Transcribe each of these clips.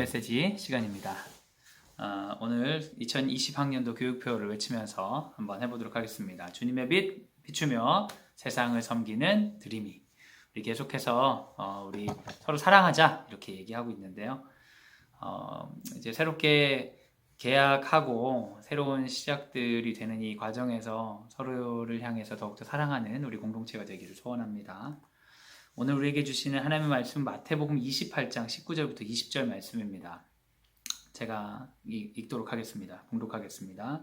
메시지 시간입니다. 오늘 2020학년도 교육표를 외치면서 한번 해보도록 하겠습니다. 주님의 빛 비추며 세상을 섬기는 드림이. 우리 계속해서 우리 서로 사랑하자 이렇게 얘기하고 있는데요. 이제 새롭게 계약하고 새로운 시작들이 되는 이 과정에서 서로를 향해서 더욱더 사랑하는 우리 공동체가 되기를 소원합니다. 오늘 우리에게 주시는 하나님의 말씀 마태복음 28장 19절부터 20절 말씀입니다. 제가 읽도록 하겠습니다. 봉독하겠습니다.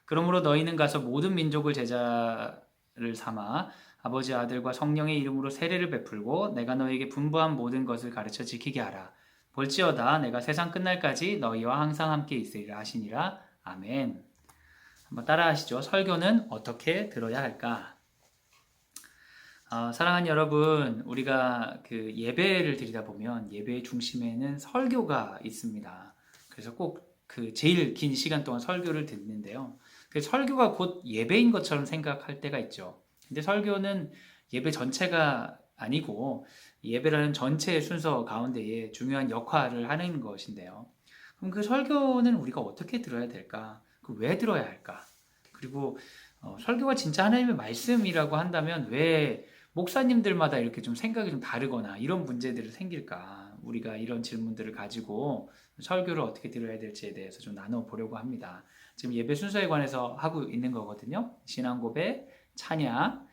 그러므로 너희는 가서 모든 민족을 제자를 삼아 아버지 아들과 성령의 이름으로 세례를 베풀고 내가 너희에게 분부한 모든 것을 가르쳐 지키게 하라. 볼지어다 내가 세상 끝날까지 너희와 항상 함께 있으리라 하시니라. 아멘. 한번 따라하시죠. 설교는 어떻게 들어야 할까? 사랑하는 여러분, 우리가 그 예배를 드리다 보면 예배의 중심에는 설교가 있습니다. 그래서 꼭 그 제일 긴 시간 동안 설교를 듣는데요. 그 설교가 곧 예배인 것처럼 생각할 때가 있죠. 근데 설교는 예배 전체가 아니고 예배라는 전체의 순서 가운데에 중요한 역할을 하는 것인데요. 그럼 그 설교는 우리가 어떻게 들어야 될까? 왜 들어야 할까? 그리고 설교가 진짜 하나님의 말씀이라고 한다면 왜 목사님들마다 이렇게 좀 생각이 좀 다르거나 이런 문제들이 생길까? 우리가 이런 질문들을 가지고 설교를 어떻게 들어야 될지에 대해서 좀 나눠보려고 합니다. 지금 예배 순서에 관해서 하고 있는 거거든요. 신앙 고백, 찬양,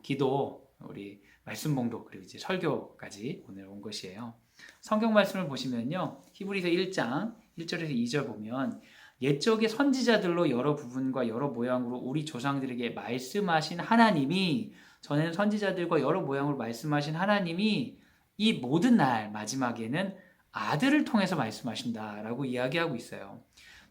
기도, 우리 말씀 봉독, 그리고 이제 설교까지 오늘 온 것이에요. 성경 말씀을 보시면요. 히브리서 1장 1절에서 2절 보면 옛적의 선지자들로 여러 부분과 여러 모양으로 우리 조상들에게 말씀하신 하나님이, 전에는 선지자들과 여러 모양으로 말씀하신 하나님이 이 모든 날 마지막에는 아들을 통해서 말씀하신다라고 이야기하고 있어요.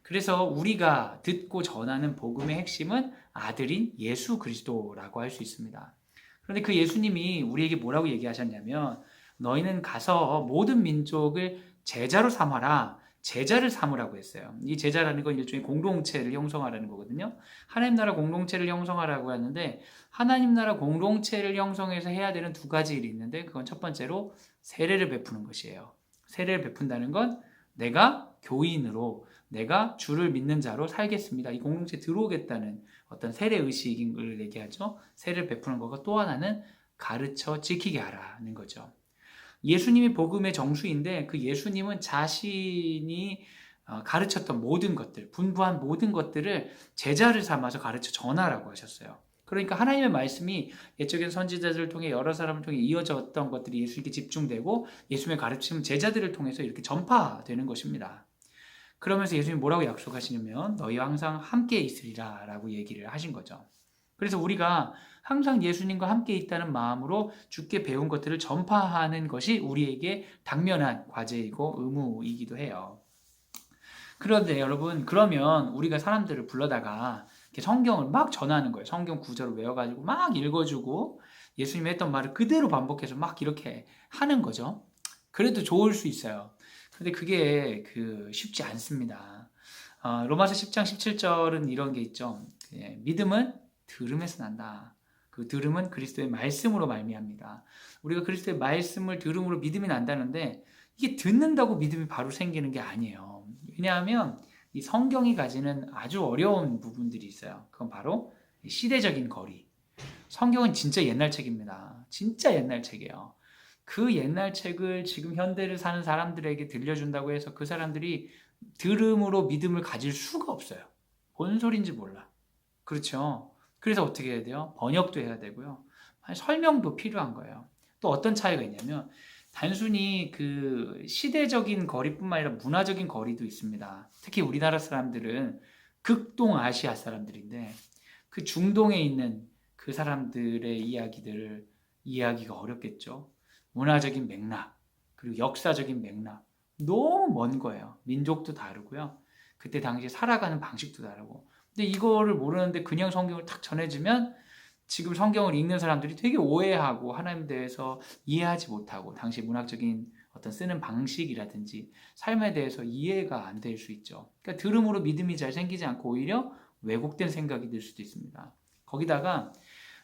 그래서 우리가 듣고 전하는 복음의 핵심은 아들인 예수 그리스도라고 할 수 있습니다. 그런데 그 예수님이 우리에게 뭐라고 얘기하셨냐면 너희는 가서 모든 민족을 제자로 삼아라. 제자를 삼으라고 했어요. 이 제자라는 건 일종의 공동체를 형성하라는 거거든요. 하나님 나라 공동체를 형성하라고 하는데 하나님 나라 공동체를 형성해서 해야 되는 두 가지 일이 있는데 그건 첫 번째로 세례를 베푸는 것이에요. 세례를 베푼다는 건 내가 교인으로 내가 주를 믿는 자로 살겠습니다. 이 공동체에 들어오겠다는 어떤 세례 의식을 얘기하죠. 세례를 베푸는 거고 또 하나는 가르쳐 지키게 하라는 거죠. 예수님이 복음의 정수인데 그 예수님은 자신이 가르쳤던 모든 것들, 분부한 모든 것들을 제자를 삼아서 가르쳐 전하라고 하셨어요. 그러니까 하나님의 말씀이 옛적의 선지자들을 통해 여러 사람을 통해 이어졌던 것들이 예수님께 집중되고 예수님의 가르침은 제자들을 통해서 이렇게 전파되는 것입니다. 그러면서 예수님이 뭐라고 약속하시냐면 너희와 항상 함께 있으리라 라고 얘기를 하신 거죠. 그래서 우리가 항상 예수님과 함께 있다는 마음으로 주께 배운 것들을 전파하는 것이 우리에게 당면한 과제이고 의무이기도 해요. 그런데 여러분, 그러면 우리가 사람들을 불러다가 이렇게 성경을 막 전하는 거예요. 성경 구절을 외워가지고 막 읽어주고 예수님이 했던 말을 그대로 반복해서 막 이렇게 하는 거죠. 그래도 좋을 수 있어요. 근데 그게 쉽지 않습니다. 로마서 10장 17절은 이런 게 있죠. 믿음은 들음에서 난다. 그 들음은 그리스도의 말씀으로 말미암니다. 우리가 그리스도의 말씀을 들음으로 믿음이 난다는데 이게 듣는다고 믿음이 바로 생기는 게 아니에요. 왜냐하면 이 성경이 가지는 아주 어려운 부분들이 있어요. 그건 바로 시대적인 거리. 성경은 진짜 옛날 책입니다. 진짜 옛날 책이에요. 그 옛날 책을 지금 현대를 사는 사람들에게 들려준다고 해서 그 사람들이 들음으로 믿음을 가질 수가 없어요. 뭔 소린지 몰라. 그렇죠? 그래서 어떻게 해야 돼요? 번역도 해야 되고요. 설명도 필요한 거예요. 또 어떤 차이가 있냐면 단순히 그 시대적인 거리뿐만 아니라 문화적인 거리도 있습니다. 특히 우리나라 사람들은 극동 아시아 사람들인데 그 중동에 있는 그 사람들의 이야기들을 이해하기가 어렵겠죠. 문화적인 맥락, 그리고 역사적인 맥락 너무 먼 거예요. 민족도 다르고요. 그때 당시에 살아가는 방식도 다르고. 근데 이거를 모르는데 그냥 성경을 탁 전해주면 지금 성경을 읽는 사람들이 되게 오해하고 하나님에 대해서 이해하지 못하고 당시 문학적인 어떤 쓰는 방식이라든지 삶에 대해서 이해가 안 될 수 있죠. 그러니까 들음으로 믿음이 잘 생기지 않고 오히려 왜곡된 생각이 들 수도 있습니다. 거기다가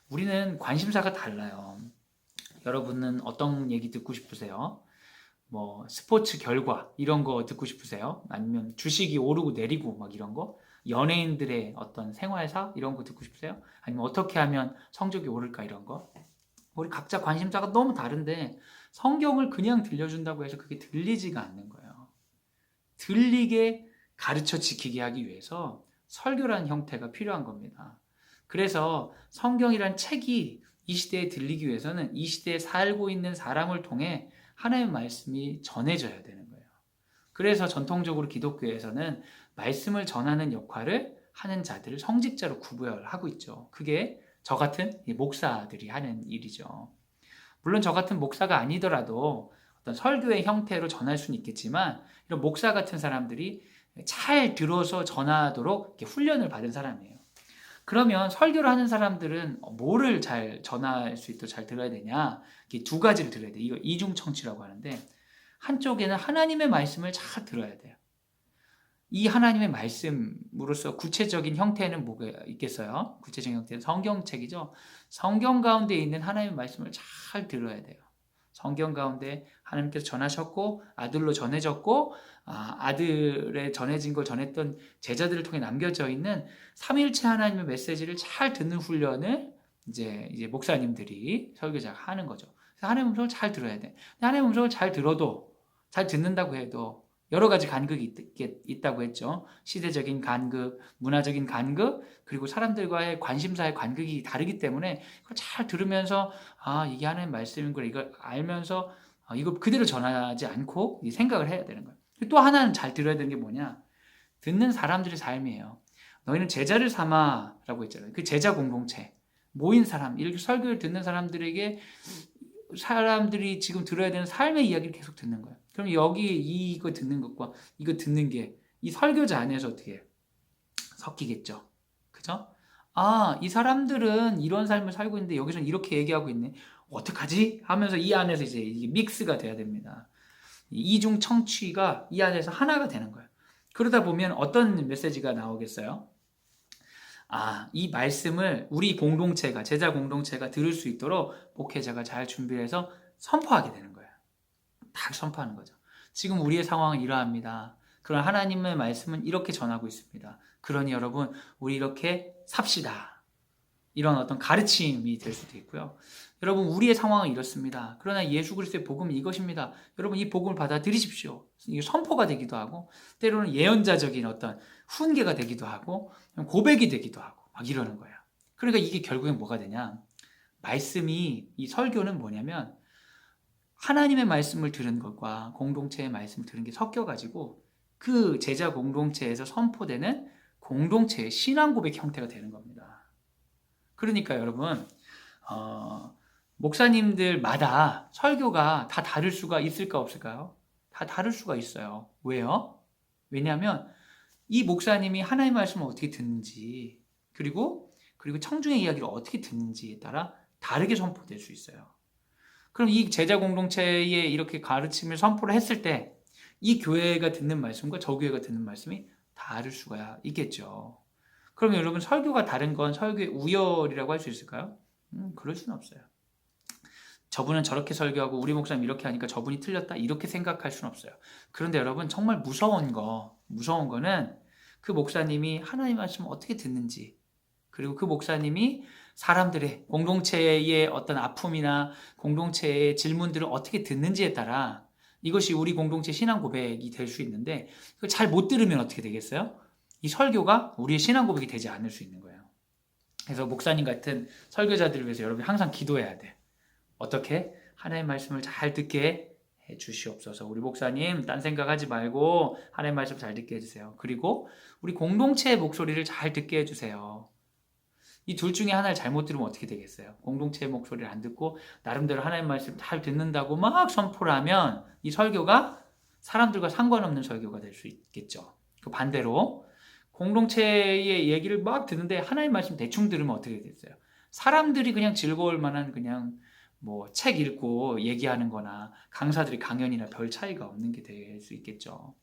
우리는 관심사가 달라요. 여러분은 어떤 얘기 듣고 싶으세요? 뭐 스포츠 결과 이런 거 듣고 싶으세요? 아니면 주식이 오르고 내리고 막 이런 거? 연예인들의 어떤 생활사 이런 거 듣고 싶으세요? 아니면 어떻게 하면 성적이 오를까 이런 거? 우리 각자 관심사가 너무 다른데 성경을 그냥 들려준다고 해서 그게 들리지가 않는 거예요. 들리게 가르쳐 지키게 하기 위해서 설교라는 형태가 필요한 겁니다. 그래서 성경이란 책이 이 시대에 들리기 위해서는 이 시대에 살고 있는 사람을 통해 하나님의 말씀이 전해져야 되는 거예요. 그래서 전통적으로 기독교에서는 말씀을 전하는 역할을 하는 자들을 성직자로 구별하고 있죠. 그게 저 같은 목사들이 하는 일이죠. 물론 저 같은 목사가 아니더라도 어떤 설교의 형태로 전할 수는 있겠지만 이런 목사 같은 사람들이 잘 들어서 전하도록 이렇게 훈련을 받은 사람이에요. 그러면 설교를 하는 사람들은 뭐를 잘 전할 수 있도록 잘 들어야 되냐? 이게 두 가지를 들어야 돼요. 이거 이중청취라고 하는데 한쪽에는 하나님의 말씀을 잘 들어야 돼요. 이 하나님의 말씀으로서 구체적인 형태는 뭐가 있겠어요? 구체적인 형태는 성경책이죠. 성경 가운데 있는 하나님의 말씀을 잘 들어야 돼요. 성경 가운데 하나님께서 전하셨고 아들로 전해졌고 아들의 전해진 걸 전했던 제자들을 통해 남겨져 있는 삼위일체 하나님의 메시지를 잘 듣는 훈련을 이제 목사님들이 설교자가 하는 거죠. 그래서 하나님의 음성을 잘 들어야 돼. 하나님의 음성을 잘 들어도 잘 듣는다고 해도 여러 가지 간극이 있다고 했죠. 시대적인 간극, 문화적인 간극, 그리고 사람들과의 관심사의 간극이 다르기 때문에 그걸 잘 들으면서 이게 하나님의 말씀인 걸 이걸 알면서 이거 그대로 전하지 않고 생각을 해야 되는 거예요. 또 하나는 잘 들어야 되는 게 뭐냐? 듣는 사람들의 삶이에요. 너희는 제자를 삼아라고 했잖아요. 그 제자 공동체, 모인 사람, 이렇게 설교를 듣는 사람들에게 사람들이 지금 들어야 되는 삶의 이야기를 계속 듣는 거예요. 그럼 여기 이거 듣는 것과 이거 듣는 게 이 설교자 안에서 어떻게 섞이겠죠. 그죠? 이 사람들은 이런 삶을 살고 있는데 여기서는 이렇게 얘기하고 있네. 어떡하지? 하면서 이 안에서 이제 이게 믹스가 돼야 됩니다. 이중 청취가 이 안에서 하나가 되는 거예요. 그러다 보면 어떤 메시지가 나오겠어요? 이 말씀을 우리 공동체가, 제자 공동체가 들을 수 있도록 목회자가 잘 준비해서 선포하게 되는 거예요. 딱 선포하는 거죠. 지금 우리의 상황은 이러합니다. 그러나 하나님의 말씀은 이렇게 전하고 있습니다. 그러니 여러분, 우리 이렇게 삽시다. 이런 어떤 가르침이 될 수도 있고요. 여러분, 우리의 상황은 이렇습니다. 그러나 예수 그리스도의 복음은 이것입니다. 여러분, 이 복음을 받아들이십시오. 이게 선포가 되기도 하고, 때로는 예언자적인 어떤 훈계가 되기도 하고, 고백이 되기도 하고, 막 이러는 거예요. 그러니까 이게 결국엔 뭐가 되냐? 말씀이, 이 설교는 뭐냐면, 하나님의 말씀을 들은 것과 공동체의 말씀을 들은 게 섞여가지고, 그 제자 공동체에서 선포되는 공동체의 신앙 고백 형태가 되는 겁니다. 그러니까 여러분, 목사님들마다 설교가 다 다를 수가 있을까 없을까요? 다 다를 수가 있어요. 왜요? 왜냐하면 이 목사님이 하나님의 말씀을 어떻게 듣는지 그리고 청중의 이야기를 어떻게 듣는지에 따라 다르게 선포될 수 있어요. 그럼 이 제자 공동체에 이렇게 가르침을 선포를 했을 때 이 교회가 듣는 말씀과 저 교회가 듣는 말씀이 다를 수가 있겠죠. 그럼 여러분 설교가 다른 건 설교의 우열이라고 할 수 있을까요? 그럴 수는 없어요. 저분은 저렇게 설교하고 우리 목사님 이렇게 하니까 저분이 틀렸다 이렇게 생각할 수는 없어요. 그런데 여러분 정말 무서운 거는 그 목사님이 하나님 말씀을 어떻게 듣는지 그리고 그 목사님이 사람들의 공동체의 어떤 아픔이나 공동체의 질문들을 어떻게 듣는지에 따라 이것이 우리 공동체 신앙 고백이 될 수 있는데 그걸 잘 못 들으면 어떻게 되겠어요? 이 설교가 우리의 신앙 고백이 되지 않을 수 있는 거예요. 그래서 목사님 같은 설교자들을 위해서 여러분이 항상 기도해야 돼. 어떻게? 하나님의 말씀을 잘 듣게 해 주시옵소서. 우리 목사님 딴 생각하지 말고 하나님의 말씀 잘 듣게 해주세요. 그리고 우리 공동체의 목소리를 잘 듣게 해주세요. 이 둘 중에 하나를 잘못 들으면 어떻게 되겠어요? 공동체의 목소리를 안 듣고 나름대로 하나님의 말씀 잘 듣는다고 막 선포를 하면 이 설교가 사람들과 상관없는 설교가 될 수 있겠죠. 그 반대로 공동체의 얘기를 막 듣는데 하나님의 말씀 대충 들으면 어떻게 되겠어요? 사람들이 그냥 즐거울 만한 그냥 뭐 책 읽고 얘기하는 거나 강사들이 강연이나 별 차이가 없는 게 될 수 있겠죠.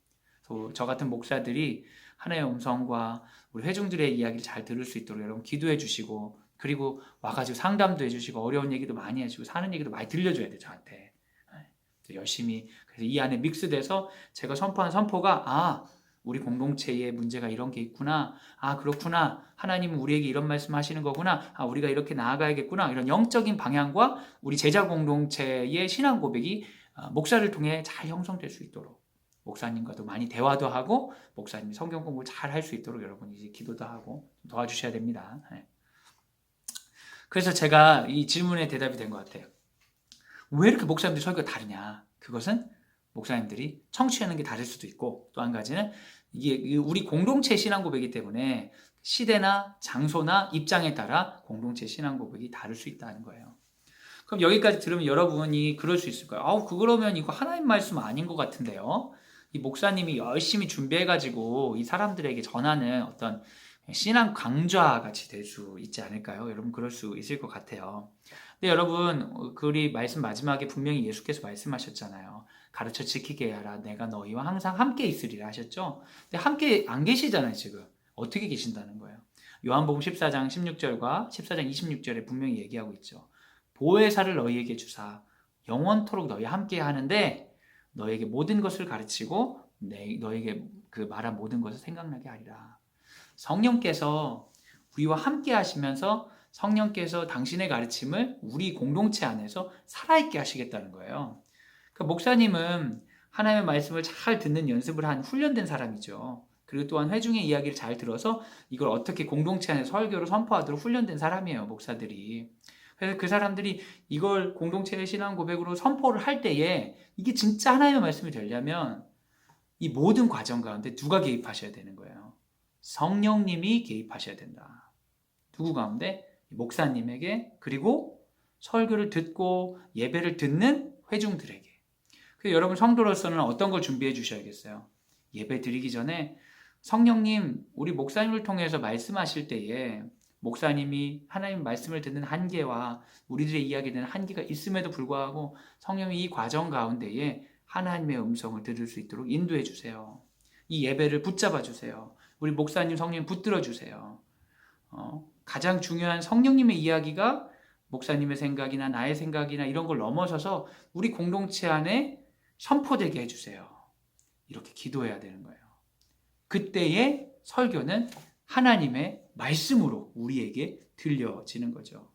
저 같은 목사들이 하나님의 음성과 우리 회중들의 이야기를 잘 들을 수 있도록 여러분 기도해 주시고 그리고 와가지고 상담도 해주시고 어려운 얘기도 많이 해주시고 사는 얘기도 많이 들려줘야 돼요. 저한테 열심히 그래서 이 안에 믹스돼서 제가 선포한 선포가 우리 공동체에 문제가 이런 게 있구나. 그렇구나. 하나님은 우리에게 이런 말씀하시는 거구나. 우리가 이렇게 나아가야겠구나. 이런 영적인 방향과 우리 제자 공동체의 신앙 고백이 목사를 통해 잘 형성될 수 있도록 목사님과도 많이 대화도 하고 목사님이 성경 공부를 잘 할 수 있도록 여러분이 이제 기도도 하고 도와주셔야 됩니다. 그래서 제가 이 질문에 대답이 된 것 같아요. 왜 이렇게 목사님들 설교가 다르냐? 그것은 목사님들이 청취하는 게 다를 수도 있고 또 한 가지는 이게 우리 공동체 신앙 고백이기 때문에 시대나 장소나 입장에 따라 공동체 신앙 고백이 다를 수 있다는 거예요. 그럼 여기까지 들으면 여러분이 그럴 수 있을 거예요. 그러면 이거 하나님 말씀 아닌 것 같은데요. 이 목사님이 열심히 준비해가지고 이 사람들에게 전하는 어떤 신앙 강좌 같이 될 수 있지 않을까요? 여러분 그럴 수 있을 것 같아요. 근데 여러분 우리 말씀 마지막에 분명히 예수께서 말씀하셨잖아요. 가르쳐 지키게 하라. 내가 너희와 항상 함께 있으리라 하셨죠. 근데 함께 안 계시잖아요. 지금 어떻게 계신다는 거예요. 요한복음 14장 16절과 14장 26절에 분명히 얘기하고 있죠. 보혜사를 너희에게 주사 영원토록 너희와 함께 하는데 너에게 모든 것을 가르치고 너에게 그 말한 모든 것을 생각나게 하리라. 성령께서 우리와 함께 하시면서 성령께서 당신의 가르침을 우리 공동체 안에서 살아있게 하시겠다는 거예요. 그러니까 목사님은 하나님의 말씀을 잘 듣는 연습을 한 훈련된 사람이죠. 그리고 또한 회중의 이야기를 잘 들어서 이걸 어떻게 공동체 안에서 설교로 선포하도록 훈련된 사람이에요, 목사들이. 그래서 그 사람들이 이걸 공동체의 신앙 고백으로 선포를 할 때에 이게 진짜 하나님의 말씀이 되려면 이 모든 과정 가운데 누가 개입하셔야 되는 거예요? 성령님이 개입하셔야 된다. 누구 가운데? 목사님에게 그리고 설교를 듣고 예배를 듣는 회중들에게. 그래서 여러분 성도로서는 어떤 걸 준비해 주셔야겠어요? 예배 드리기 전에 성령님 우리 목사님을 통해서 말씀하실 때에 목사님이 하나님 말씀을 듣는 한계와 우리들의 이야기에 대한 한계가 있음에도 불구하고 성령이 이 과정 가운데에 하나님의 음성을 들을 수 있도록 인도해 주세요. 이 예배를 붙잡아 주세요. 우리 목사님 성령 붙들어 주세요. 가장 중요한 성령님의 이야기가 목사님의 생각이나 나의 생각이나 이런 걸 넘어서서 우리 공동체 안에 선포되게 해주세요. 이렇게 기도해야 되는 거예요. 그때의 설교는 하나님의 말씀으로 우리에게 들려지는 거죠.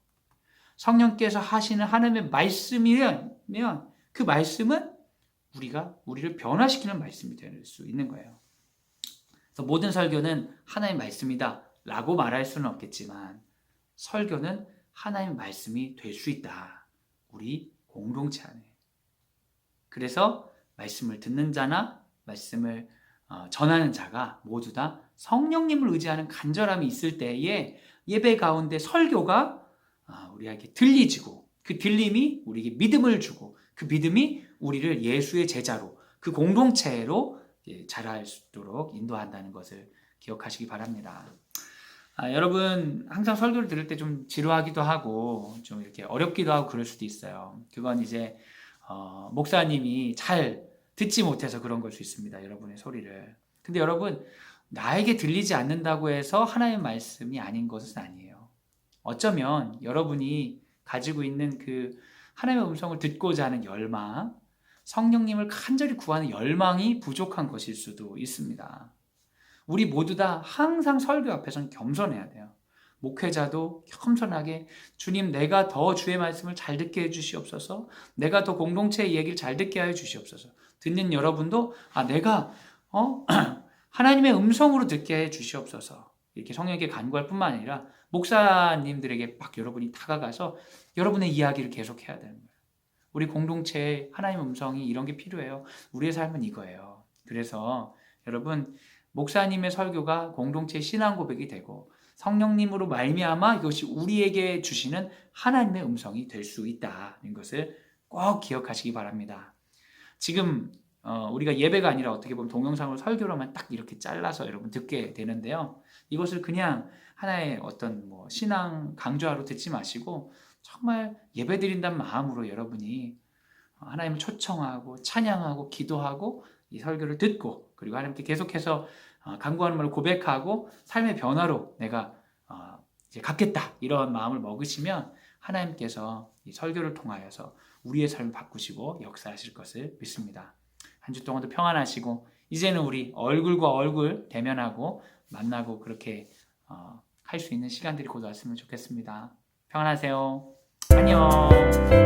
성령께서 하시는 하나님의 말씀이면 그 말씀은 우리를 변화시키는 말씀이 될 수 있는 거예요. 그래서 모든 설교는 하나님의 말씀이다 라고 말할 수는 없겠지만 설교는 하나님의 말씀이 될 수 있다. 우리 공동체 안에. 그래서 말씀을 듣는 자나 말씀을 전하는 자가 모두 다 성령님을 의지하는 간절함이 있을 때에 예배 가운데 설교가 우리에게 들리지고 그 들림이 우리에게 믿음을 주고 그 믿음이 우리를 예수의 제자로 그 공동체로 자랄 수 있도록 인도한다는 것을 기억하시기 바랍니다. 여러분 항상 설교를 들을 때 좀 지루하기도 하고 좀 이렇게 어렵기도 하고 그럴 수도 있어요. 그건 이제 목사님이 잘 듣지 못해서 그런 걸 수 있습니다. 여러분의 소리를. 근데 여러분 나에게 들리지 않는다고 해서 하나님의 말씀이 아닌 것은 아니에요. 어쩌면 여러분이 가지고 있는 그 하나님의 음성을 듣고자 하는 열망, 성령님을 간절히 구하는 열망이 부족한 것일 수도 있습니다. 우리 모두 다 항상 설교 앞에서는 겸손해야 돼요. 목회자도 겸손하게 주님 내가 더 주의 말씀을 잘 듣게 해주시옵소서. 내가 더 공동체의 얘기를 잘 듣게 하여 주시옵소서. 듣는 여러분도 내가 하나님의 음성으로 듣게 해 주시옵소서. 이렇게 성령에게 간구할 뿐만 아니라 목사님들에게 막 여러분이 다가가서 여러분의 이야기를 계속해야 되는 거예요. 우리 공동체에 하나님의 음성이 이런 게 필요해요. 우리의 삶은 이거예요. 그래서 여러분 목사님의 설교가 공동체의 신앙 고백이 되고 성령님으로 말미암아 이것이 우리에게 주시는 하나님의 음성이 될 수 있다는 것을 꼭 기억하시기 바랍니다. 지금 우리가 예배가 아니라 어떻게 보면 동영상으로 설교로만 딱 이렇게 잘라서 여러분 듣게 되는데요. 이것을 그냥 하나의 어떤 신앙 강좌로 듣지 마시고 정말 예배 드린다는 마음으로 여러분이 하나님을 초청하고 찬양하고 기도하고 이 설교를 듣고 그리고 하나님께 계속해서 간구하는 말로 고백하고 삶의 변화로 내가 이제 갖겠다 이런 마음을 먹으시면 하나님께서 이 설교를 통하여서 우리의 삶을 바꾸시고 역사하실 것을 믿습니다. 한 주 동안도 평안하시고 이제는 우리 얼굴과 얼굴 대면하고 만나고 그렇게 할 수 있는 시간들이 곧 왔으면 좋겠습니다. 평안하세요. 안녕.